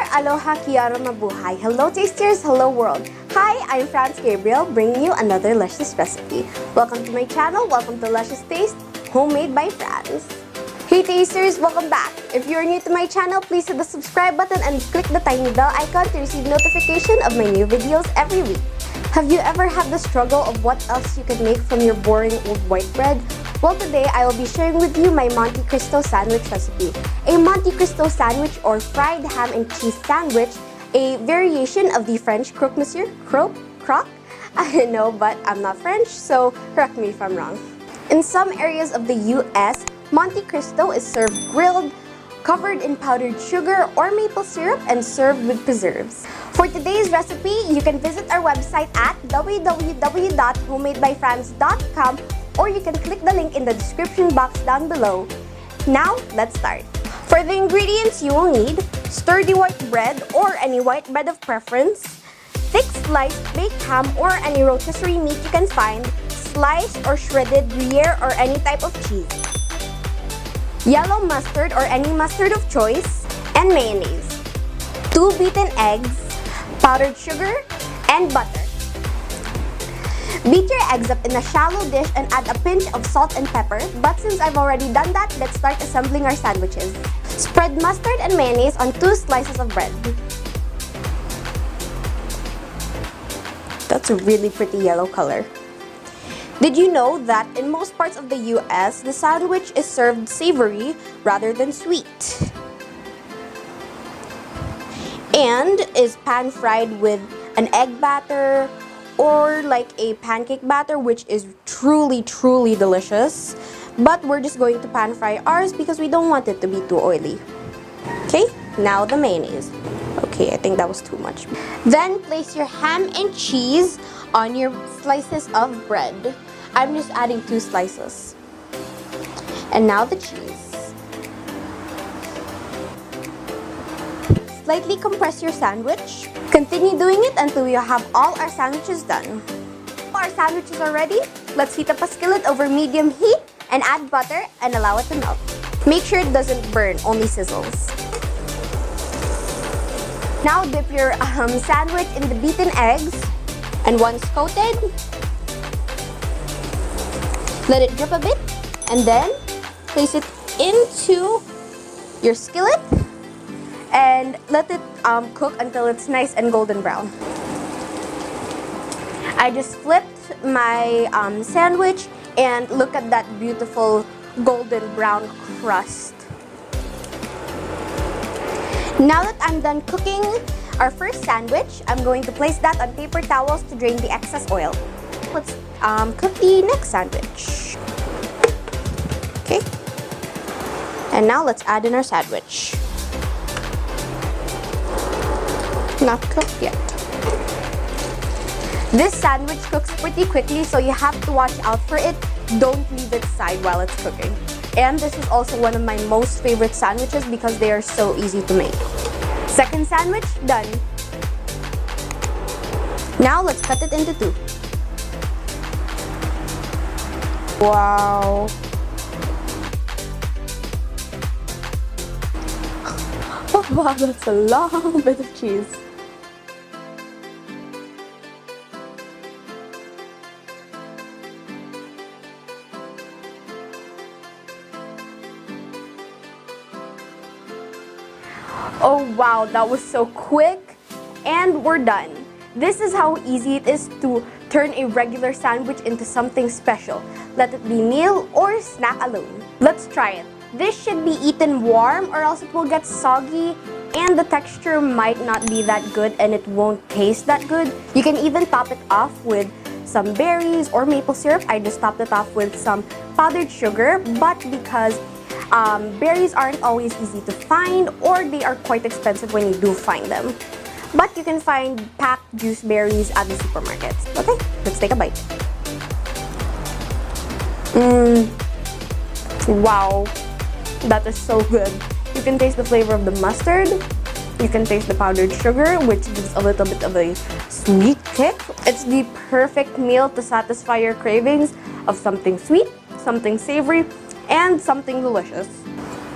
aloha, kiara, mabuhay. Hello tasters, hello world. Hi, I'm Franz Gabriel, bringing you another luscious recipe. Welcome to my channel, welcome to Luscious Taste, homemade by Franz. Hey tasters, welcome back. If you're new to my channel, please hit the subscribe button and click the tiny bell icon to receive notification of my new videos every week. Have you ever had the struggle of what else you could make from your boring old white bread? Well, today I will be sharing with you my Monte Cristo sandwich recipe. A Monte Cristo sandwich, or fried ham and cheese sandwich, a variation of the French croque monsieur, croque? I don't know, but I'm not French, so correct me if I'm wrong. In some areas of the US, Monte Cristo is served grilled, covered in powdered sugar or maple syrup, and served with preserves. For today's recipe, you can visit our website at www.homemadebyfranz.com, or you can click the link in the description box down below. Now, let's start. For the ingredients you will need: sturdy white bread or any white bread of preference, thick sliced baked ham or any rotisserie meat you can find, sliced or shredded Gruyere or any type of cheese, yellow mustard or any mustard of choice, and mayonnaise, 2 beaten eggs, powdered sugar, and butter. Beat your eggs up in a shallow dish and add a pinch of salt and pepper, but since I've already done that, let's start assembling our sandwiches. Spread mustard and mayonnaise on 2 slices of bread. That's a really pretty yellow color. Did you know that in most parts of the US, the sandwich is served savory rather than sweet? And is pan-fried with an egg batter or like a pancake batter, which is truly delicious. But we're just going to pan-fry ours because we don't want it to be too oily. Okay, now the mayonnaise. Okay, I think that was too much. Then place your ham and cheese on your slices of bread. I'm just adding 2 slices. And now the cheese. Slightly compress your sandwich. Continue doing it until you have all our sandwiches done. Our sandwiches are ready. Let's heat up a skillet over medium heat and add butter and allow it to melt. Make sure it doesn't burn, only sizzles. Now dip your sandwich in the beaten eggs, and once coated, let it drip a bit, and then place it into your skillet and let it cook until it's nice and golden brown. I just flipped my sandwich and look at that beautiful golden brown crust. Now that I'm done cooking our first sandwich, I'm going to place that on paper towels to drain the excess oil. Let's cook the next sandwich. Okay. And now let's add in our sandwich. Not cooked yet. This sandwich cooks pretty quickly, so you have to watch out for it. Don't leave it side while it's cooking. And this is also one of my most favorite sandwiches because they are so easy to make. Second sandwich, done. Now let's cut it into 2. Wow. Oh wow, that's a long bit of cheese. Oh wow, that was so quick, and we're done. This is how easy it is to turn a regular sandwich into something special. Let it be meal or snack alone. Let's try it. This should be eaten warm or else it will get soggy and the texture might not be that good and it won't taste that good. You can even top it off with some berries or maple syrup. I just topped it off with some powdered sugar, but because berries aren't always easy to find, or they are quite expensive when you do find them. But you can find packed juice berries at the supermarkets. Okay, let's take a bite. Wow, that is so good. You can taste the flavor of the mustard. You can taste the powdered sugar, which gives a little bit of a sweet kick. It's the perfect meal to satisfy your cravings of something sweet, something savory, and something delicious.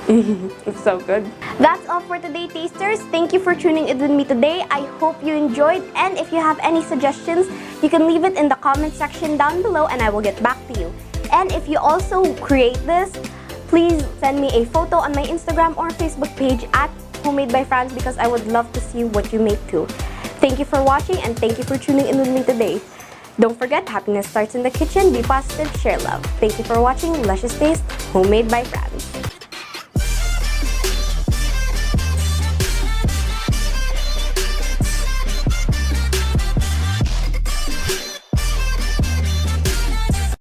It's so good. That's all for today, tasters. Thank you for tuning in with me today. I hope you enjoyed, and if you have any suggestions, you can leave it in the comment section down below and I will get back to you. And if you also create this, please send me a photo on my Instagram or Facebook page at homemadebyfranz because I would love to see what you make too. Thank you for watching and thank you for tuning in with me today. Don't forget, happiness starts in the kitchen. Be positive, share love. Thank you for watching Luscious Taste, Homemade by Franz.